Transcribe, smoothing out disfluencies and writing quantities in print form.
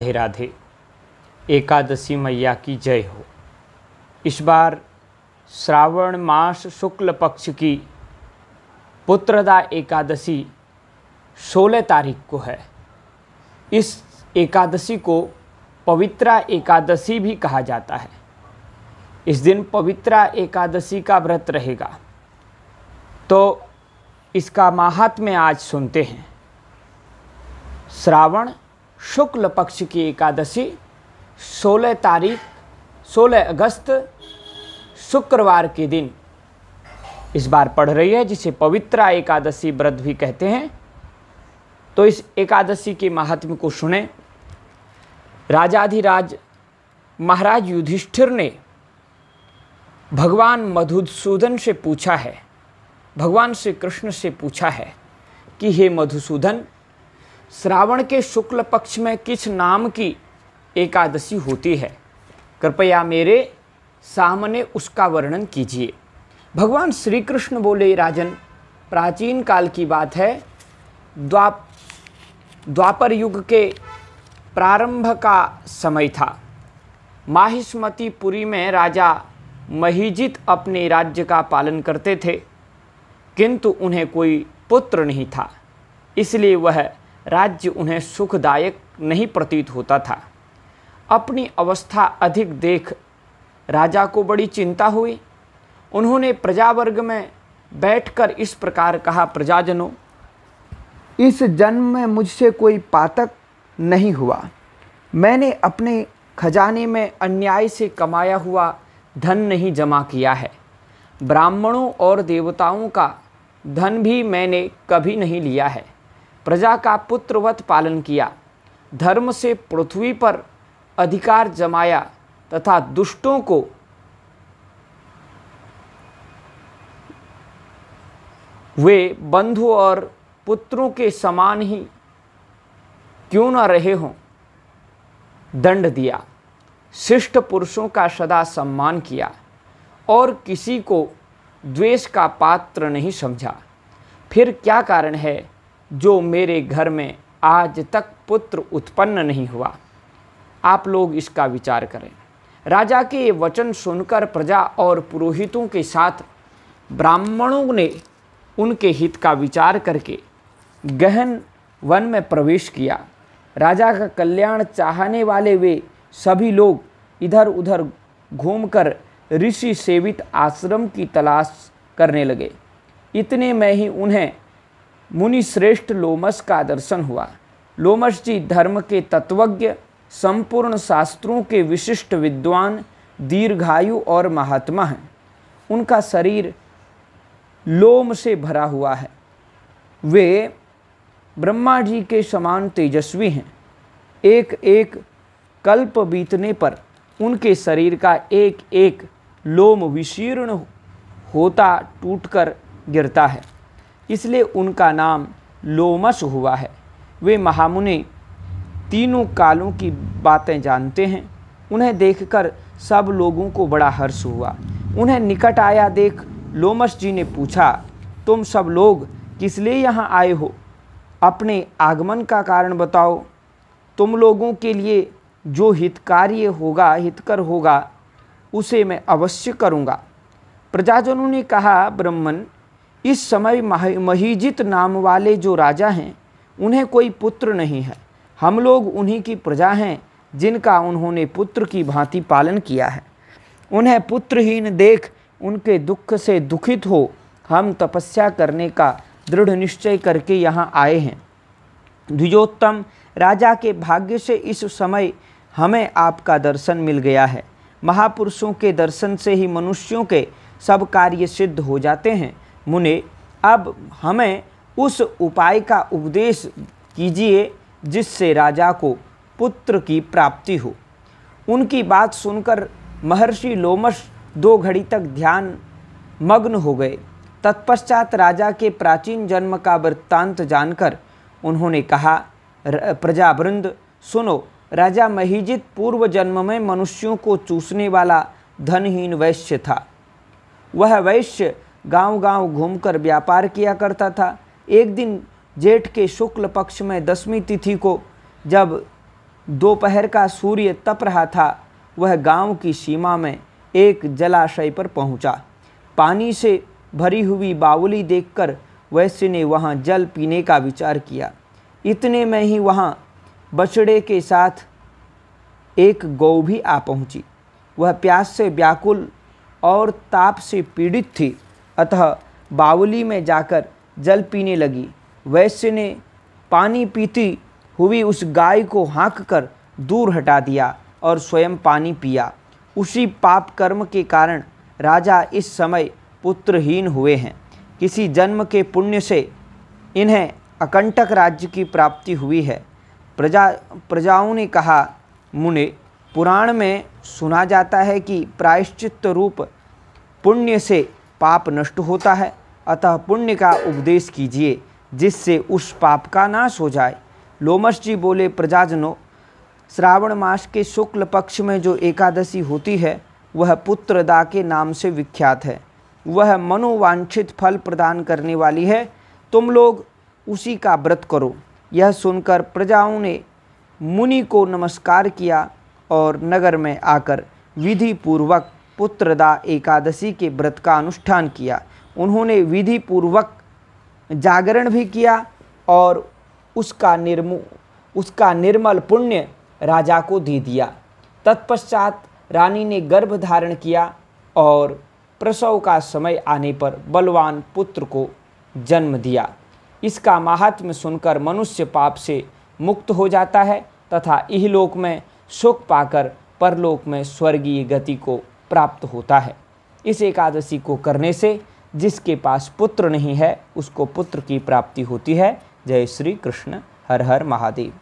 राधे राधे। एकादशी मैया की जय हो। इस बार श्रावण मास शुक्ल पक्ष की पुत्रदा एकादशी 16 तारीख को है। इस एकादशी को पवित्रा एकादशी भी कहा जाता है। इस दिन पवित्रा एकादशी का व्रत रहेगा, तो इसका माहात्म्य आज सुनते हैं। श्रावण शुक्ल पक्ष की एकादशी 16 अगस्त शुक्रवार के दिन इस बार पड़ रही है, जिसे पवित्रा एकादशी व्रत भी कहते हैं। तो इस एकादशी के महात्म्य को सुने। राजाधिराज महाराज युधिष्ठिर ने भगवान मधुसूदन से पूछा है, भगवान श्री कृष्ण से पूछा है कि हे मधुसूदन, श्रावण के शुक्ल पक्ष में किस नाम की एकादशी होती है? कृपया मेरे सामने उसका वर्णन कीजिए। भगवान श्री कृष्ण बोले, राजन, प्राचीन काल की बात है। द्वापर युग के प्रारंभ का समय था। माहिष्मतीपुरी में राजा महीजित अपने राज्य का पालन करते थे, किंतु उन्हें कोई पुत्र नहीं था, इसलिए वह राज्य उन्हें सुखदायक नहीं प्रतीत होता था। अपनी अवस्था अधिक देख राजा को बड़ी चिंता हुई। उन्होंने प्रजावर्ग में बैठकर इस प्रकार कहा, प्रजाजनों, इस जन्म में मुझसे कोई पातक नहीं हुआ। मैंने अपने खजाने में अन्याय से कमाया हुआ धन नहीं जमा किया है। ब्राह्मणों और देवताओं का धन भी मैंने कभी नहीं लिया है। प्रजा का पुत्रवत पालन किया, धर्म से पृथ्वी पर अधिकार जमाया तथा दुष्टों को वे बंधु और पुत्रों के समान ही क्यों न रहे हों दंड दिया। शिष्ट पुरुषों का सदा सम्मान किया और किसी को द्वेष का पात्र नहीं समझा। फिर क्या कारण है जो मेरे घर में आज तक पुत्र उत्पन्न नहीं हुआ? आप लोग इसका विचार करें। राजा के ये वचन सुनकर प्रजा और पुरोहितों के साथ ब्राह्मणों ने उनके हित का विचार करके गहन वन में प्रवेश किया। राजा का कल्याण चाहने वाले वे सभी लोग इधर उधर घूमकर ऋषि सेवित आश्रम की तलाश करने लगे। इतने में ही उन्हें मुनि श्रेष्ठ लोमस का दर्शन हुआ। लोमस जी धर्म के तत्वज्ञ, संपूर्ण शास्त्रों के विशिष्ट विद्वान, दीर्घायु और महात्मा हैं। उनका शरीर लोम से भरा हुआ है। वे ब्रह्मा जी के समान तेजस्वी हैं। एक एक कल्प बीतने पर उनके शरीर का एक एक लोम विशीर्ण होता टूटकर गिरता है, इसलिए उनका नाम लोमस हुआ है। वे महामुनि तीनों कालों की बातें जानते हैं। उन्हें देखकर सब लोगों को बड़ा हर्ष हुआ। उन्हें निकट आया देख लोमस जी ने पूछा, तुम सब लोग किस लिए यहाँ आए हो? अपने आगमन का कारण बताओ। तुम लोगों के लिए जो हितकर होगा उसे मैं अवश्य करूँगा। प्रजाजनों ने कहा, ब्राह्मण, इस समय महीजित नाम वाले जो राजा हैं उन्हें कोई पुत्र नहीं है। हम लोग उन्हीं की प्रजा हैं जिनका उन्होंने पुत्र की भांति पालन किया है। उन्हें पुत्रहीन देख उनके दुख से दुखित हो हम तपस्या करने का दृढ़ निश्चय करके यहाँ आए हैं। द्विजोत्तम, राजा के भाग्य से इस समय हमें आपका दर्शन मिल गया है। महापुरुषों के दर्शन से ही मनुष्यों के सब कार्य सिद्ध हो जाते हैं। मुने, अब हमें उस उपाय का उपदेश कीजिए जिससे राजा को पुत्र की प्राप्ति हो। उनकी बात सुनकर महर्षि लोमस 2 घड़ी तक ध्यान मग्न हो गए। तत्पश्चात राजा के प्राचीन जन्म का वृत्तांत जानकर उन्होंने कहा, प्रजावृंद सुनो, राजा महीजित पूर्व जन्म में मनुष्यों को चूसने वाला धनहीन वैश्य था। वह वैश्य गांव-गांव घूमकर व्यापार किया करता था। एक दिन जेठ के शुक्ल पक्ष में 10वीं तिथि को जब दोपहर का सूर्य तप रहा था। वह गांव की सीमा में एक जलाशय पर पहुंचा। पानी से भरी हुई बावली देखकर वैश्य ने वहां जल पीने का विचार किया। इतने में ही वहां बछड़े के साथ एक गौ भी आ पहुंची। वह प्यास से व्याकुल और ताप से पीड़ित थी, अतः बावली में जाकर जल पीने लगी। वैश्य ने पानी पीती हुई उस गाय को हाँककर दूर हटा दिया और स्वयं पानी पिया। उसी पाप कर्म के कारण राजा इस समय पुत्रहीन हुए हैं। किसी जन्म के पुण्य से इन्हें अकंटक राज्य की प्राप्ति हुई है। प्रजाओं ने कहा, मुने, पुराण में सुना जाता है कि प्रायश्चित्त रूप पुण्य से पाप नष्ट होता है, अतः पुण्य का उपदेश कीजिए जिससे उस पाप का नाश हो जाए। लोमश जी बोले, प्रजाजनों, श्रावण मास के शुक्ल पक्ष में जो एकादशी होती है वह पुत्रदा के नाम से विख्यात है। वह मनोवांछित फल प्रदान करने वाली है। तुम लोग उसी का व्रत करो। यह सुनकर प्रजाओं ने मुनि को नमस्कार किया और नगर में आकर विधि पूर्वक पुत्रदा एकादशी के व्रत का अनुष्ठान किया। उन्होंने विधि पूर्वक जागरण भी किया और उसका निर्मल पुण्य राजा को दे दिया। तत्पश्चात रानी ने गर्भ धारण किया और प्रसव का समय आने पर बलवान पुत्र को जन्म दिया। इसका माहात्म्य सुनकर मनुष्य पाप से मुक्त हो जाता है तथा इहलोक में सुख पाकर परलोक में स्वर्गीय गति को प्राप्त होता है। इस एकादशी को करने से जिसके पास पुत्र नहीं है उसको पुत्र की प्राप्ति होती है। जय श्री कृष्ण। हर हर महादेव।